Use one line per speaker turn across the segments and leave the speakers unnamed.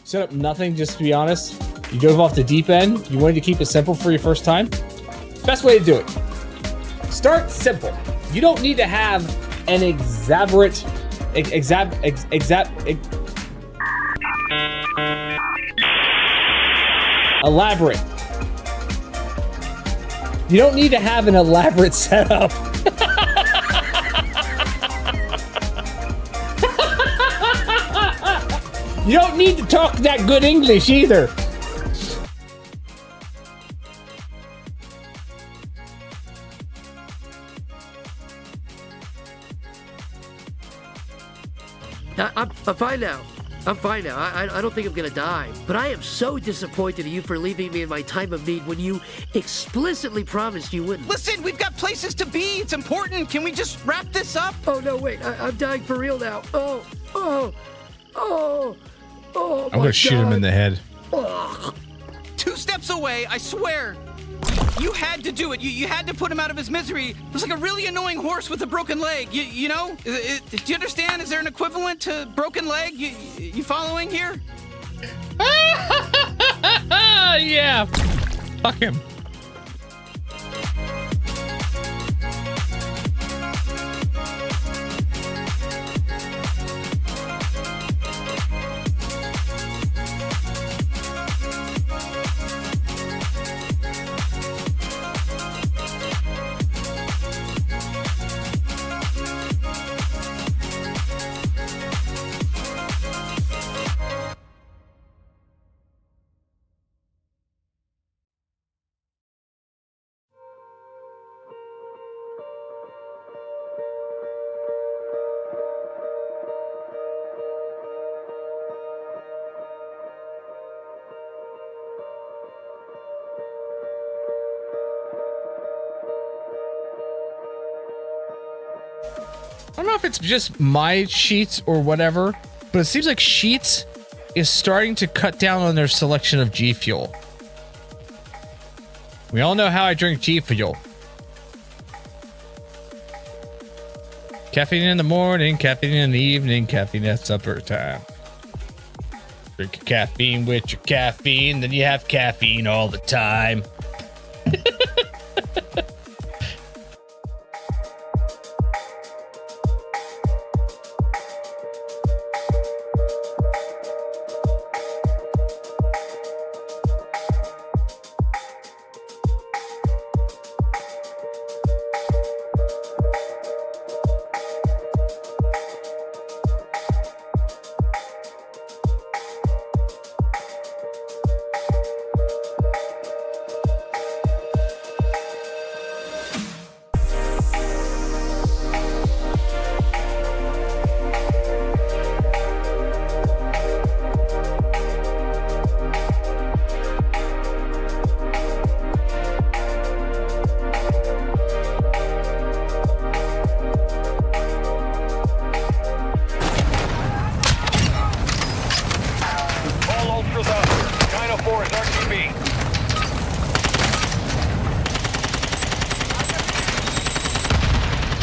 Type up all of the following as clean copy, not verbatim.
Set up nothing, just to be honest. You dove off the deep end. You wanted to keep it simple for your first time. Best way to do it. Start simple. You don't need to have an elaborate. You don't need to have an elaborate setup. You don't need to talk that good English either.
I'm fine now. I'm fine now. I don't think I'm gonna die. But I am so disappointed in you for leaving me in my time of need when you explicitly promised you wouldn't.
Listen, we've got places to be. It's important. Can we just wrap this up?
Oh, no, wait. I'm dying for real now. Oh,
I'm gonna shoot him in the head.
Oh.
2 steps away, I swear. You had to do it. You had to put him out of his misery. It was like a really annoying horse with a broken leg. You know? Do you understand? Is there an equivalent to broken leg? You following here?
Yeah. Fuck him. I don't know if it's just my Sheets or whatever, but it seems like Sheets is starting to cut down on their selection of G Fuel. We all know how I drink G Fuel. Caffeine in the morning, caffeine in the evening, caffeine at supper time. Drink your caffeine with your caffeine, then you have caffeine all the time.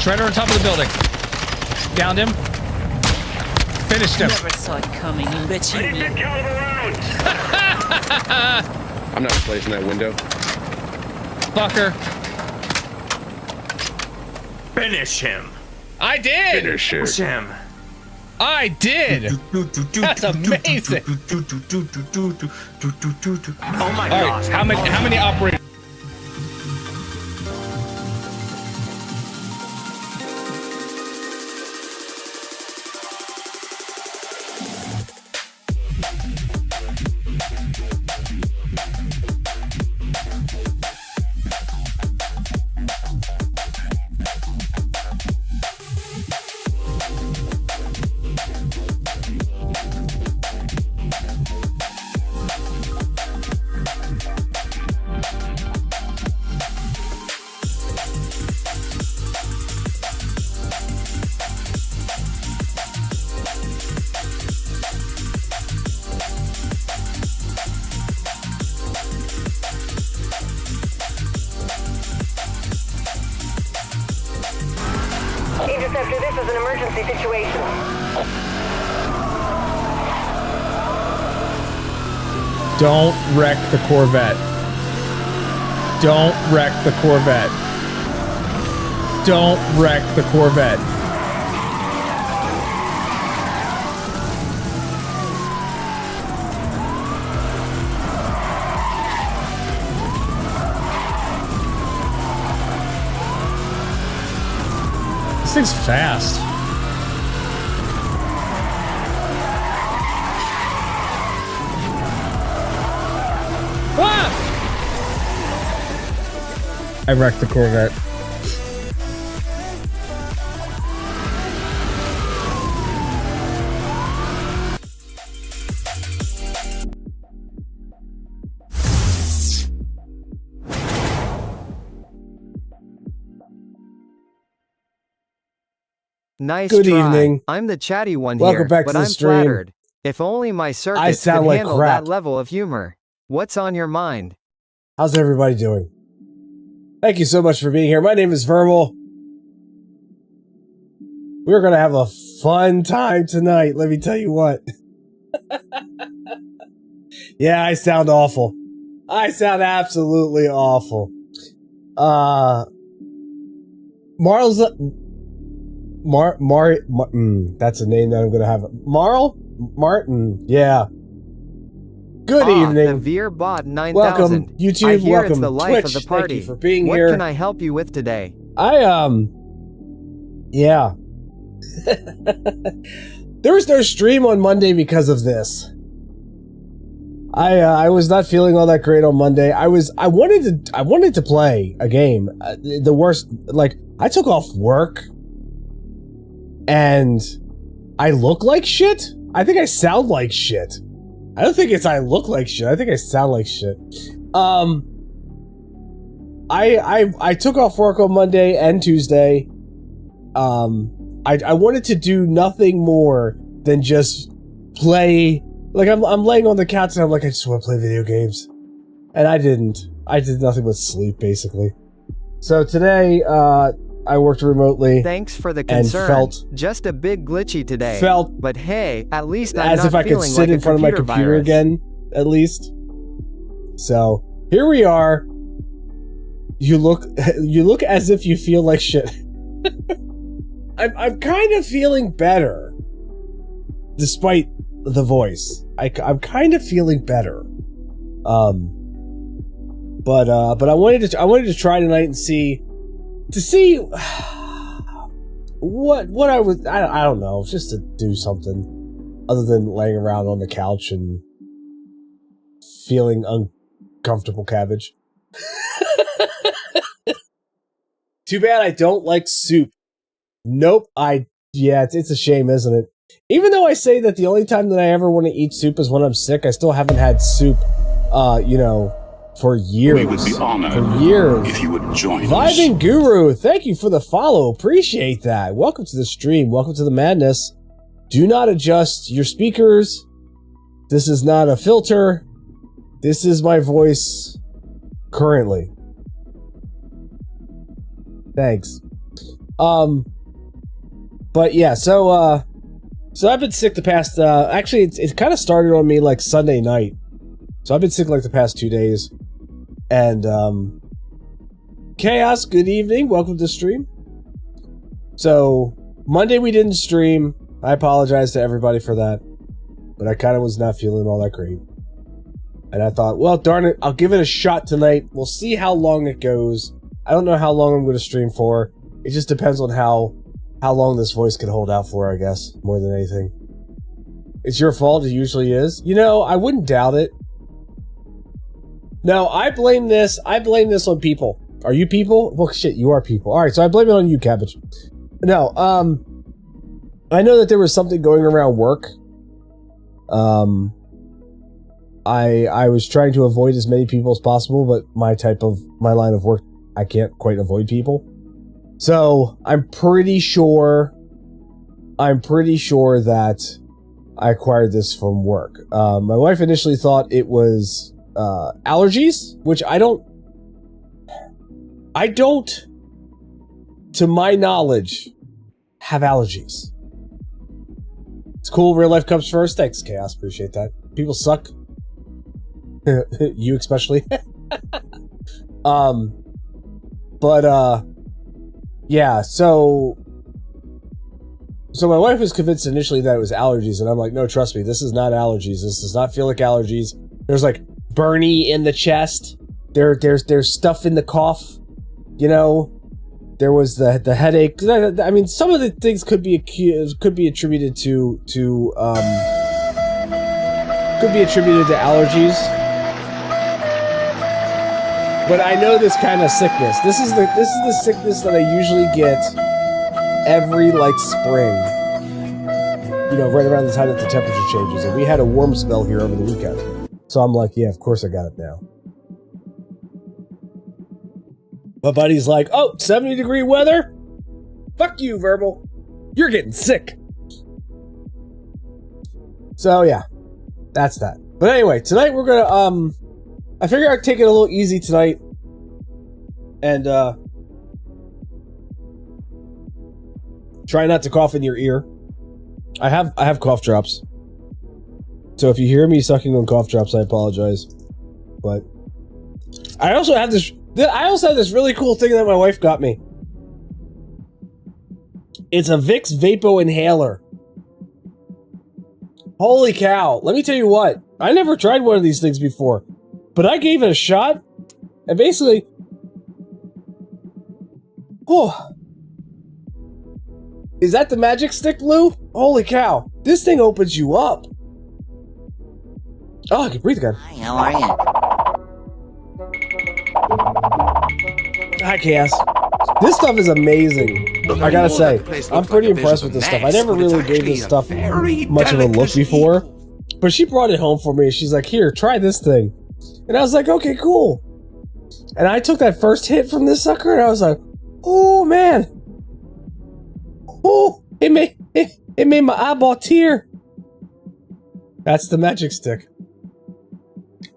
Shredder on top of the building. Downed him. Finished him.
Never saw it coming, you bet you will.
I'm not replacing that window.
Fucker.
Finish him.
I did.
Finish him.
I did. That's amazing.
Oh my
All
gosh.
right, how many operators?
Interceptor, this is an emergency situation.
Don't wreck the Corvette. Don't wreck the Corvette. Don't wreck the Corvette. This thing's fast. Ah! I wrecked the Corvette.
Nice
Good
try.
evening.
I'm the chatty one
Welcome
here,
back
but
to the
I'm
stream.
flattered. If only my circuits
I sound
could
like
handle
crap.
that level of humor. What's on your mind?
How's everybody doing? Thank you so much for being here. My name is Vermal. We're going to have a fun time tonight, let me tell you what. Yeah, I sound awful. I sound absolutely awful. Marl's... that's a name that I'm going to have. Martin, yeah. Good
The
evening.
Veer Bot 9000.
Welcome, YouTube.
I hear
Welcome,
it's the life
Twitch.
of the party.
Thank you for being
what
here.
can I help you with today?
Yeah. There was no stream on Monday because of this. I was not feeling all that great on Monday. I wanted to play a game. The worst, like, I took off work and I look like shit. I think I sound like shit. I don't think it's I look like shit. I think I sound like shit. I took off work on Monday and Tuesday. I wanted to do nothing more than just play. Like, I'm laying on the couch and I'm like, I just want to play video games. And I didn't. I did nothing but sleep, basically. So today, I worked remotely.
Thanks for the concern.
And felt
just a bit glitchy today.
Felt
but hey, at least I'm
as
not
if I could
feeling
sit
like
in
a
front of my computer
virus.
again, at least. So here we are. You look as if you feel like shit. I'm kind of feeling better, despite the voice. I'm kind of feeling better. But I wanted to try tonight and see what I was. I don't know, just to do something other than laying around on the couch and feeling uncomfortable cabbage. Too bad I don't like soup. Nope, it's a shame, isn't it? Even though I say that the only time that I ever want to eat soup is when I'm sick, I still haven't had soup, for years.
We would be honored
for years.
if you would join us.
Vibing Guru, thank you for the follow. Appreciate that. Welcome to the stream. Welcome to the madness. Do not adjust your speakers. This is not a filter. This is my voice currently. Thanks. But yeah, so I've been sick the past, actually, it kind of started on me like Sunday night. So I've been sick like the past 2 days. And, Chaos, good evening. Welcome to the stream. So, Monday we didn't stream. I apologize to everybody for that. But I kind of was not feeling all that great. And I thought, well, darn it, I'll give it a shot tonight. We'll see how long it goes. I don't know how long I'm going to stream for. It just depends on how long this voice can hold out for, I guess, more than anything. It's your fault, it usually is. You know, I wouldn't doubt it. No, I blame this on people. Are you people? Well, shit, you are people. Alright, so I blame it on you, Cabbage. No, I know that there was something going around work. I was trying to avoid as many people as possible, but my line of work, I can't quite avoid people. So, I'm pretty sure that I acquired this from work. My wife initially thought it was allergies, which I don't, to my knowledge, have allergies. It's cool, real life comes first. Thanks, Chaos, appreciate that. People suck. You especially. Yeah, so my wife was convinced initially that it was allergies, and I'm like, no, trust me, this is not allergies. This does not feel like allergies. There's like Bernie in the chest. There's stuff in the cough. You know, there was the headache. I mean, some of the things could be attributed to allergies. But I know this kind of sickness. This is the sickness that I usually get every like spring. You know, right around the time that the temperature changes. And we had a warm spell here over the weekend. So I'm like, yeah, of course I got it now. My buddy's like, oh, 70-degree weather? Fuck you, Verbal. You're getting sick. So yeah, that's that. But anyway, tonight we're gonna, I figure I'd take it a little easy tonight. And, try not to cough in your ear. I have cough drops. So if you hear me sucking on cough drops, I apologize. But I also have this really cool thing that my wife got me. It's a Vicks Vapo Inhaler. Holy cow. Let me tell you what. I never tried one of these things before. But I gave it a shot. And basically... Oh. Is that the magic stick, Blue? Holy cow. This thing opens you up. Oh, I can breathe again.
Hi, how are you?
Hi, Cass. This stuff is amazing. I gotta say, I'm pretty impressed with this stuff. I never really gave this stuff much of a look before. But she brought it home for me. She's like, here, try this thing. And I was like, okay, cool. And I took that first hit from this sucker and I was like, oh, man. Oh, it made my eyeball tear. That's the magic stick.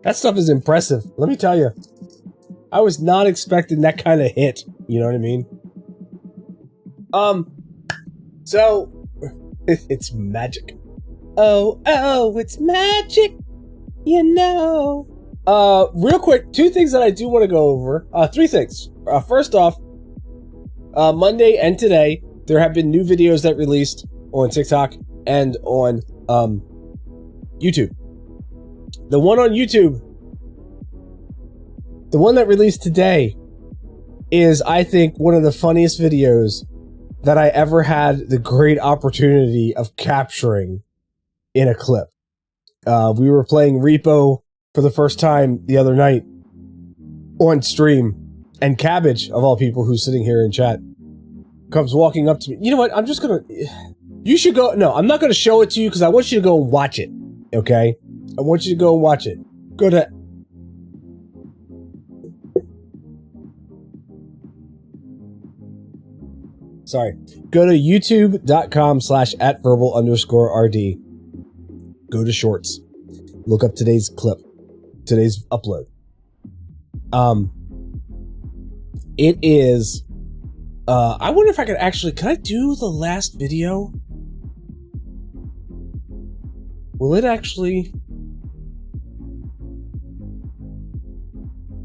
That stuff is impressive. Let me tell you. I was not expecting that kind of hit. You know what I mean? So it's magic. Oh, it's magic. You know. Real quick, 2 things that I do want to go over. 3 things. First off, Monday and today, there have been new videos that released on TikTok and on YouTube. The one on YouTube, the one that released today, is, I think, one of the funniest videos that I ever had the great opportunity of capturing in a clip. We were playing Repo for the first time the other night on stream, and Cabbage, of all people, who's sitting here in chat, comes walking up to me. You know what? I'm just gonna... You should go... No, I'm not gonna show it to you because I want you to go and watch it. Okay? I want you to go and watch it. Go to... Sorry. Go to youtube.com/@verbal_RD. Go to shorts. Look up today's clip. Today's upload. It is... I wonder if I could actually... Can I do the last video? Will it actually...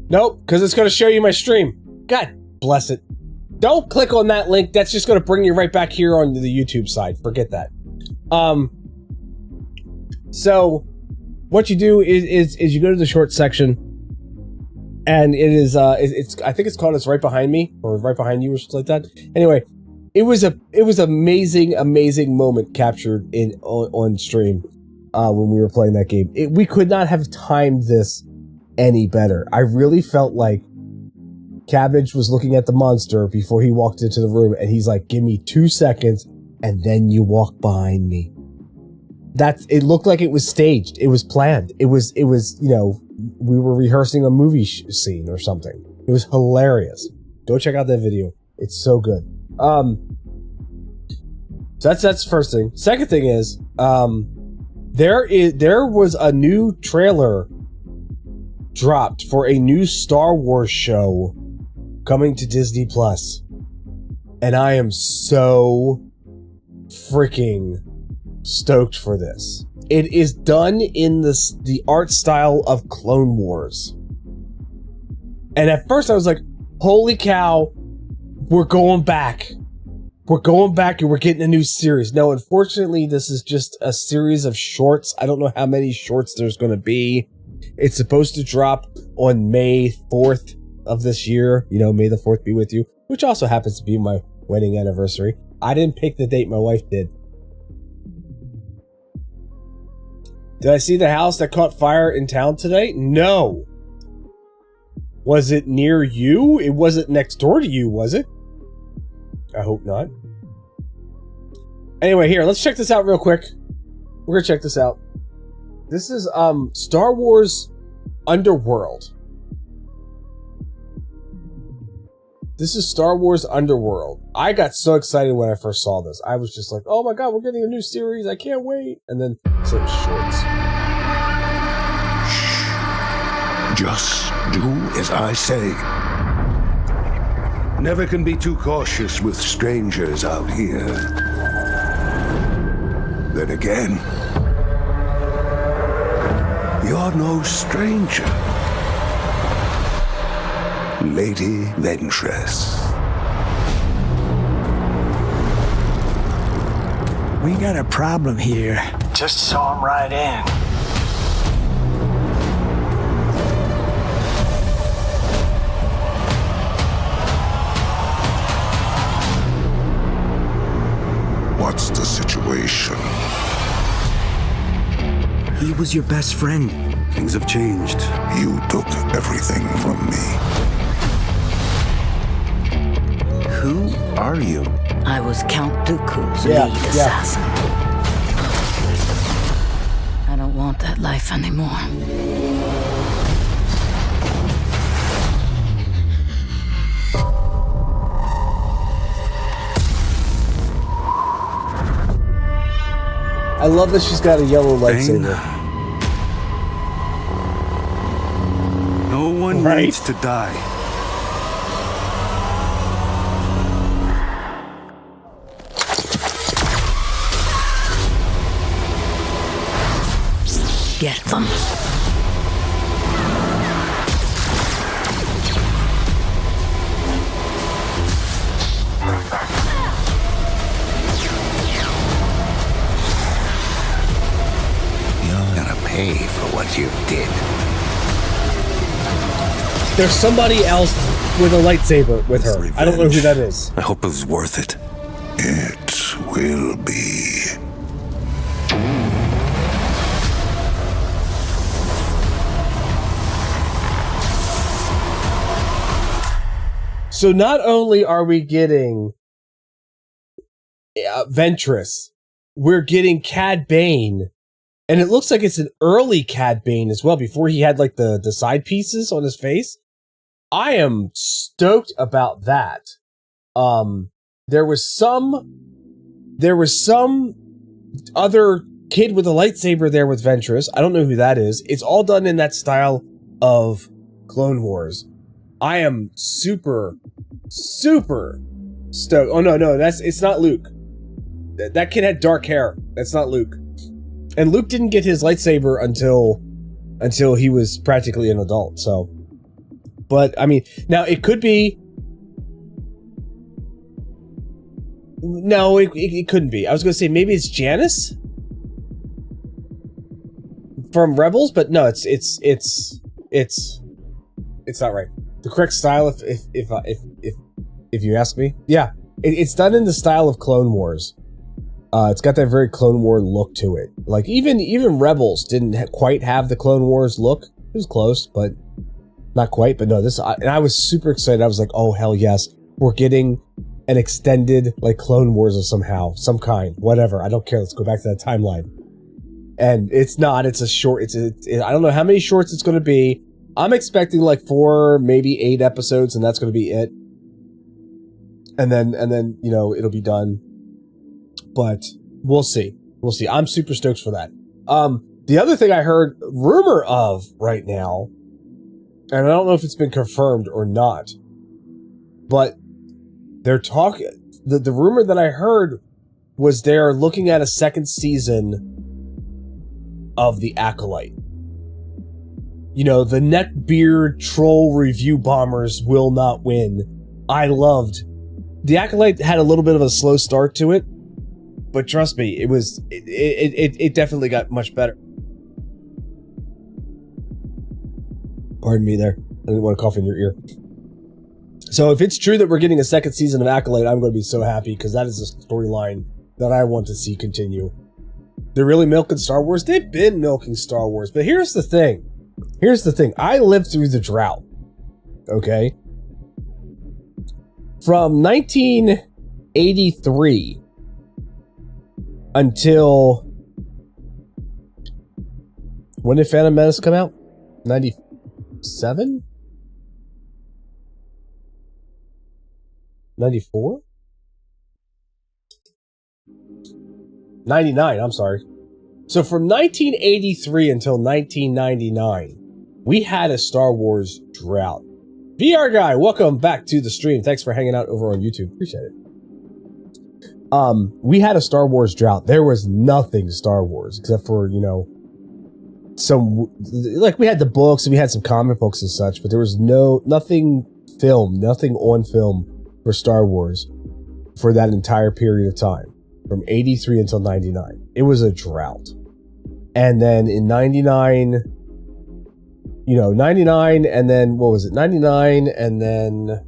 Nope, because it's going to show you my stream. God bless it. Don't click on that link. That's just going to bring you right back here on the YouTube side. Forget that. So, what you do is you go to the short section, and it is it's I think it's called "It's Right Behind Me" or "Right Behind You" or something like that. Anyway, it was amazing moment captured on stream when we were playing that game. We could not have timed this any better. I really felt like Cabbage was looking at the monster before he walked into the room, and he's like, "Give me 2 seconds, and then you walk behind me." It looked like it was staged. It was planned. It was, you know, we were rehearsing a movie scene or something. It was hilarious. Go check out that video. It's so good. So that's the first thing. Second thing is, there was a new trailer dropped for a new Star Wars show coming to Disney Plus. And I am so freaking stoked for this. It is done in the art style of Clone Wars. And at first I was like, holy cow, we're going back. We're going back and we're getting a new series. No, unfortunately, this is just a series of shorts. I don't know how many shorts there's going to be. It's supposed to drop on May 4th of this year. You know, May the 4th be with you, which also happens to be my wedding anniversary. I didn't pick the date, my wife did. Did I see the house that caught fire in town today? No. Was it near you? It wasn't next door to you, was it? I hope not. Anyway, here, let's check this out real quick. We're gonna check this out. This is Star Wars Underworld. This is Star Wars Underworld. I got so excited when I first saw this. I was just like, oh my god, we're getting a new series. I can't wait. And then some shorts.
Just do as I say. Never can be too cautious with strangers out here. Then again, you're no stranger, Lady Ventress.
We got a problem here. Just saw him right in.
What's the situation?
He was your best friend.
Things have changed. You took everything from me. Who are you?
I was Count Dooku's
Yeah,
lead
yeah.
assassin. I don't want that life anymore.
I love that she's got a yellow lightsaber.
No one
Right?
needs to die.
Get them.
You're gonna pay for what you did.
There's somebody else with a lightsaber with her. I don't know who that is.
I hope it was worth it. It will be.
So not only are we getting Ventress, we're getting Cad Bane, and it looks like it's an early Cad Bane as well, before he had like the side pieces on his face. I am stoked about that. There was some other kid with a lightsaber there with Ventress. I don't know who that is. It's all done in that style of Clone Wars. I am super stoked. Oh no, it's not Luke. That kid had dark hair. That's not Luke. And Luke didn't get his lightsaber until he was practically an adult. So, but I mean, now it could be. No, it couldn't be. I was going to say maybe it's Janice from Rebels, but no, it's not right. The correct style, if you ask me, yeah, it's done in the style of Clone Wars. It's got that very Clone War look to it. Like even Rebels didn't quite have the Clone Wars look. It was close, but not quite. But no, and I was super excited. I was like, oh hell yes, we're getting an extended like Clone Wars of some kind, whatever. I don't care. Let's go back to that timeline. And it's not. It's a short. I don't know how many shorts it's going to be. I'm expecting like 4, maybe 8 episodes, and that's going to be it. And then it'll be done. But we'll see. I'm super stoked for that. The other thing I heard rumor of right now, and I don't know if it's been confirmed or not, but they're talking. The rumor that I heard was they're looking at a second season of The Acolyte. You know, the neckbeard troll review bombers will not win. I loved The Acolyte. Had a little bit of a slow start to it, but trust me, it definitely got much better. Pardon me there. I didn't want to cough in your ear. So if it's true that we're getting a second season of Acolyte, I'm going to be so happy, because that is a storyline that I want to see continue. They're really milking Star Wars? They've been milking Star Wars, but here's the thing. I lived through the drought. Okay? From 1983 until... When did Phantom Menace come out? 97? 94? 99, I'm sorry. So from 1983 until 1999, we had a Star Wars drought. VR Guy, welcome back to the stream. Thanks for hanging out over on YouTube. Appreciate it. We had a Star Wars drought. There was nothing Star Wars except for, you know, some, like, we had the books and we had some comic books and such, but there was nothing on film for Star Wars for that entire period of time, from 83 until 99. It was a drought. And then in 99, you know, 99, and then, what was it, 99, and then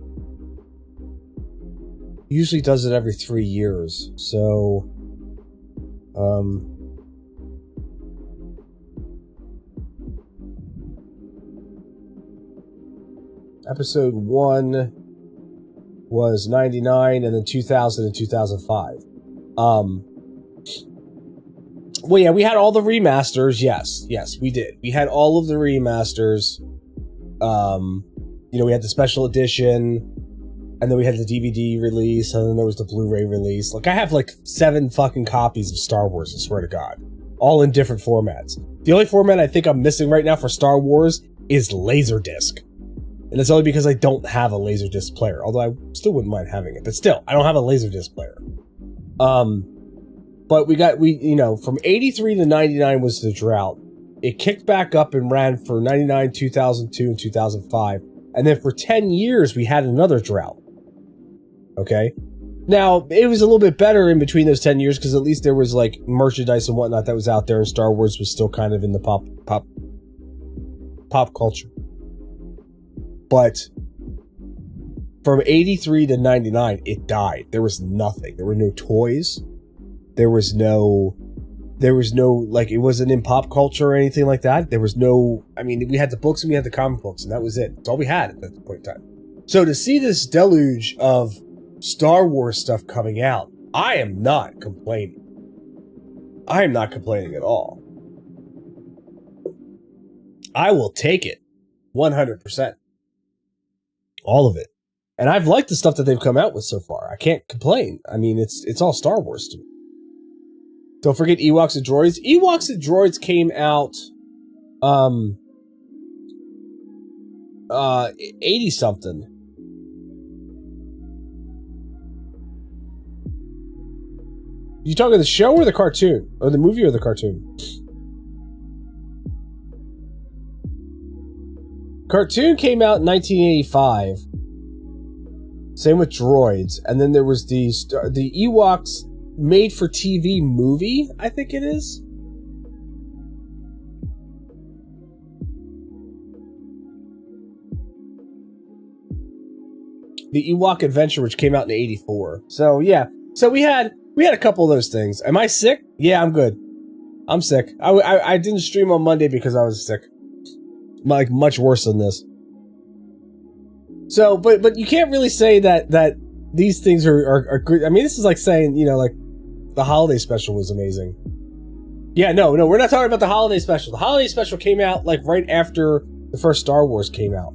usually does it every 3 years. So, episode 1 was 99, and then 2000 and 2005. Well, yeah, we had all the remasters. Yes, we did. We had all of the remasters. You know, we had the special edition, and then we had the DVD release, and then there was the Blu-ray release. Like, I have like 7 fucking copies of Star Wars, I swear to God. All in different formats. The only format I think I'm missing right now for Star Wars is Laserdisc. And it's only because I don't have a Laserdisc player, although I still wouldn't mind having it. But still, I don't have a Laserdisc player. But you know, from 83 to 99 was the drought. It kicked back up and ran for 99, 2002, and 2005. And then for 10 years, we had another drought. Okay? Now, it was a little bit better in between those 10 years, because at least there was, like, merchandise and whatnot that was out there, and Star Wars was still kind of in the pop culture. But from 83 to 99, it died. There was nothing. There were no toys. There was no, like, it wasn't in pop culture or anything like that. There was no, I mean, we had the books and we had the comic books, and that was it. That's all we had at that point in time. So to see this deluge of Star Wars stuff coming out, I am not complaining. I am not complaining at all. I will take it 100%. All of it. And I've liked the stuff that they've come out with so far. I can't complain. I mean, it's all Star Wars to me. Don't forget Ewoks and Droids. Ewoks and Droids came out 80 something. You talking the show or the cartoon? Or the movie or the cartoon? Cartoon came out in 1985. Same with Droids. And then there was the Ewoks made-for-TV movie, I think it is. The Ewok Adventure, which came out in 84. So, yeah. So we had a couple of those things. Am I sick? Yeah, I'm good. I'm sick. I didn't stream on Monday because I was sick. Like, much worse than this. So, but you can't really say that these things are good. I mean, this is like saying, you know, like, the holiday special was amazing. Yeah, no, we're not talking about the holiday special. The holiday special came out, like, right after the first Star Wars came out.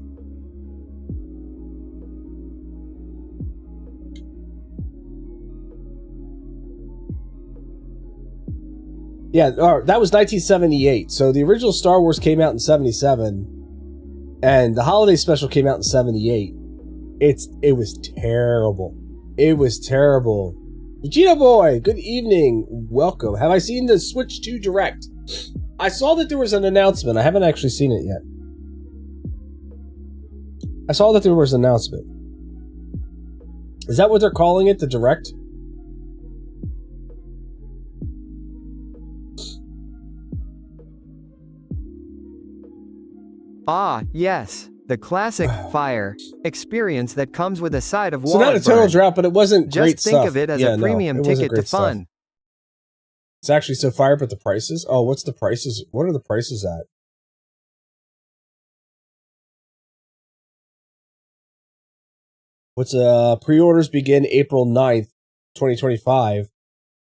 Yeah, that was 1978. So the original Star Wars came out in 77, and the holiday special came out in 78. It was terrible. It was terrible. Vegeta Boy, good evening. Welcome. Have I seen the Switch 2 Direct? I saw that there was an announcement. I haven't actually seen it yet. I saw that there was an announcement. Is that what they're calling it, the Direct?
Ah, yes. The classic fire experience that comes with a side of
So
wallet
not a total
burn.
drop, but it wasn't
Just
great
think
stuff.
of it as
Yeah,
a
no,
premium
it wasn't
ticket to
great stuff.
fun.
It's actually so fire, but the prices? Oh, what's the prices? What are the prices at? What's pre-orders begin April 9th, 2025.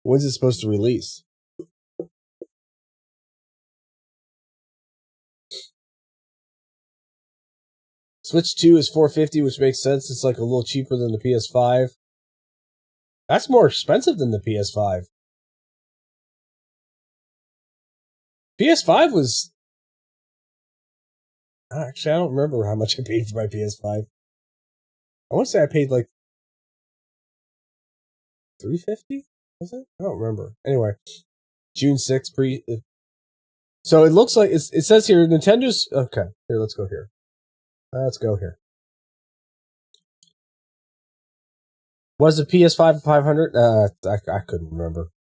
When's it supposed to release? Switch 2 is $450, which makes sense. It's like a little cheaper than the PS5. That's more expensive than the PS5. PS5 was... Actually, I don't remember how much I paid for my PS5. I want to say I paid like $350? Was it? I don't remember. Anyway, June 6th pre... So it looks like... It says here, Nintendo's... Okay, here, let's go here. Let's go here. Was the PS5 $500? I couldn't remember.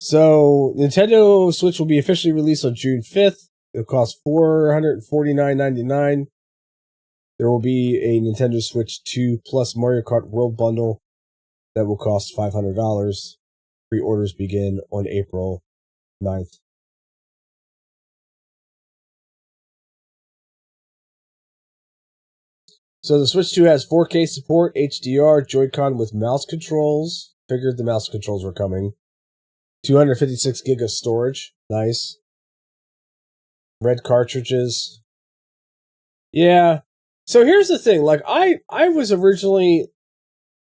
So, Nintendo Switch will be officially released on June 5th. It'll cost $449.99. There will be a Nintendo Switch 2 plus Mario Kart World Bundle that will cost $500. Pre-orders begin on April 9th. So the Switch 2 has 4K support, HDR, Joy-Con with mouse controls. Figured the mouse controls were coming. 256 gig of storage. Nice. Red cartridges. Yeah. So here's the thing. Like, I was originally...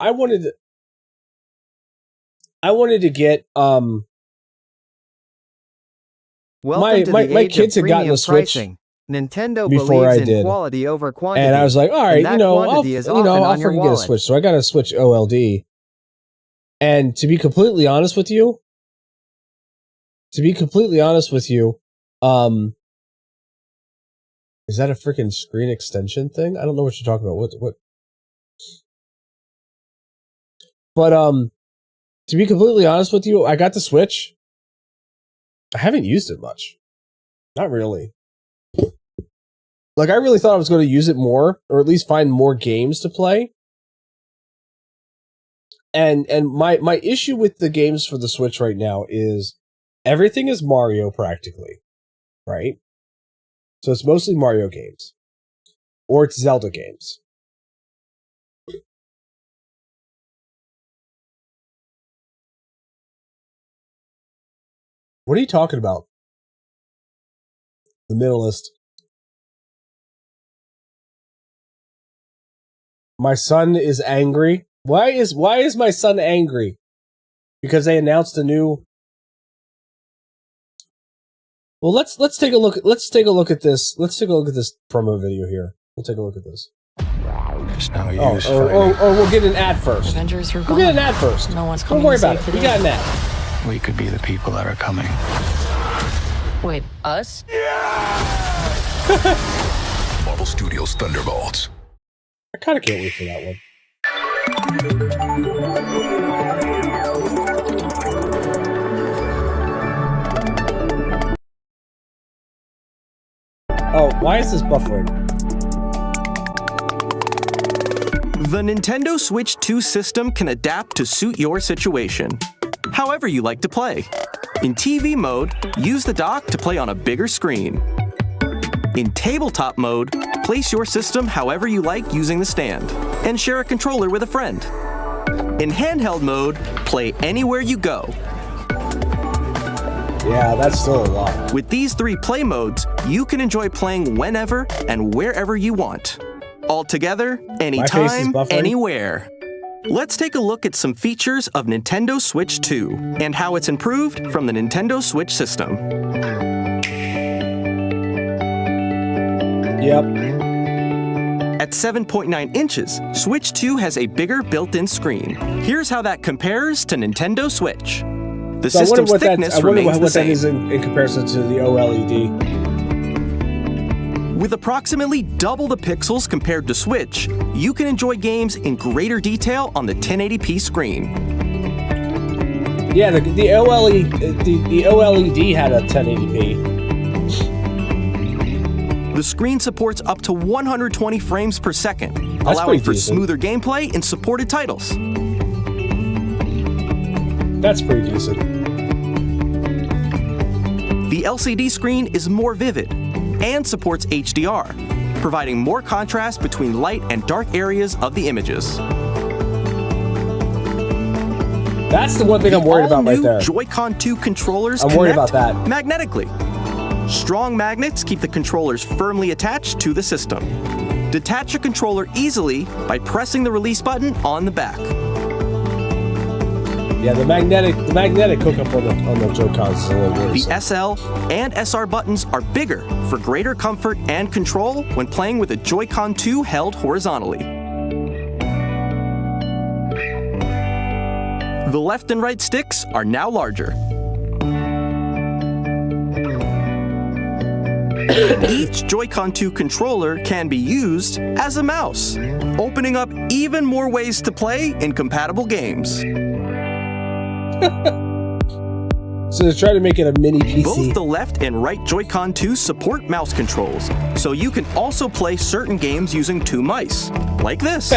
I wanted to get...
Welcome
my
to the age
kids
of
had gotten
premium
a Switch
pricing. Nintendo
before
believes
I
in
did.
quality over quantity.
And I was like, all right,
and that
I'll
quantity is often
I'll
on your
freaking get a
wallet.
Switch. So I got a Switch OLED. And to be completely honest with you, is that a freaking screen extension thing? I don't know what you're talking about. What? But to be completely honest with you, I got the Switch. I haven't used it much. Not really. Like, I really thought I was going to use it more, or at least find more games to play. And my issue with the games for the Switch right now is everything is Mario practically, right? So it's mostly Mario games. Or it's Zelda games. What are you talking about? The Middleist. My son is angry. Why is my son angry? Because they announced a new... Well, let's take a look at this. Let's take a look at this promo video here. We'll take a look at this.
There's no use
or we'll get an ad first.
Avengers are
We'll
gone.
get an ad first.
No one's
Don't
coming
worry
to
about
save
it.
the
We
day.
got an ad.
We could be the people that are coming.
Wait, us?
Marvel Studios Thunderbolts.
I kind of can't wait for that one. Oh, why is this buffering?
The Nintendo Switch 2 system can adapt to suit your situation, however you like to play. In TV mode, use the dock to play on a bigger screen. In tabletop mode, place your system however you like using the stand, and share a controller with a friend. In handheld mode, play anywhere you go.
Yeah, that's still a lot.
With these 3 play modes, you can enjoy playing whenever and wherever you want. All together, anytime, anywhere. Let's take a look at some features of Nintendo Switch 2 and how it's improved from the Nintendo Switch system.
Yep.
At 7.9 inches, Switch 2 has a bigger built-in screen. Here's how that compares to Nintendo Switch. The system's thickness remains the same.
That is in comparison to the OLED.
With approximately double the pixels compared to Switch, you can enjoy games in greater detail on the 1080p screen.
Yeah, the OLED had a 1080p.
The screen supports up to 120 frames per second, allowing for smoother gameplay in supported titles.
That's pretty decent.
The LCD screen is more vivid and supports HDR, providing more contrast between light and dark areas of the images.
That's the one thing I'm worried about right there.
Joy-Con 2 controllers
I'm worried about that.
Magnetically. Strong magnets keep the controllers firmly attached to the system. Detach a controller easily by pressing the release button on the back.
Yeah, the magnetic hookup on the Joy-Cons is a little weird.
The SL and SR buttons are bigger for greater comfort and control when playing with a Joy-Con 2 held horizontally. The left and right sticks are now larger. Each Joy-Con 2 controller can be used as a mouse, opening up even more ways to play in compatible games.
So they're trying to make it a mini PC.
Both the left and right Joy-Con 2 support mouse controls, so you can also play certain games using two mice, like this.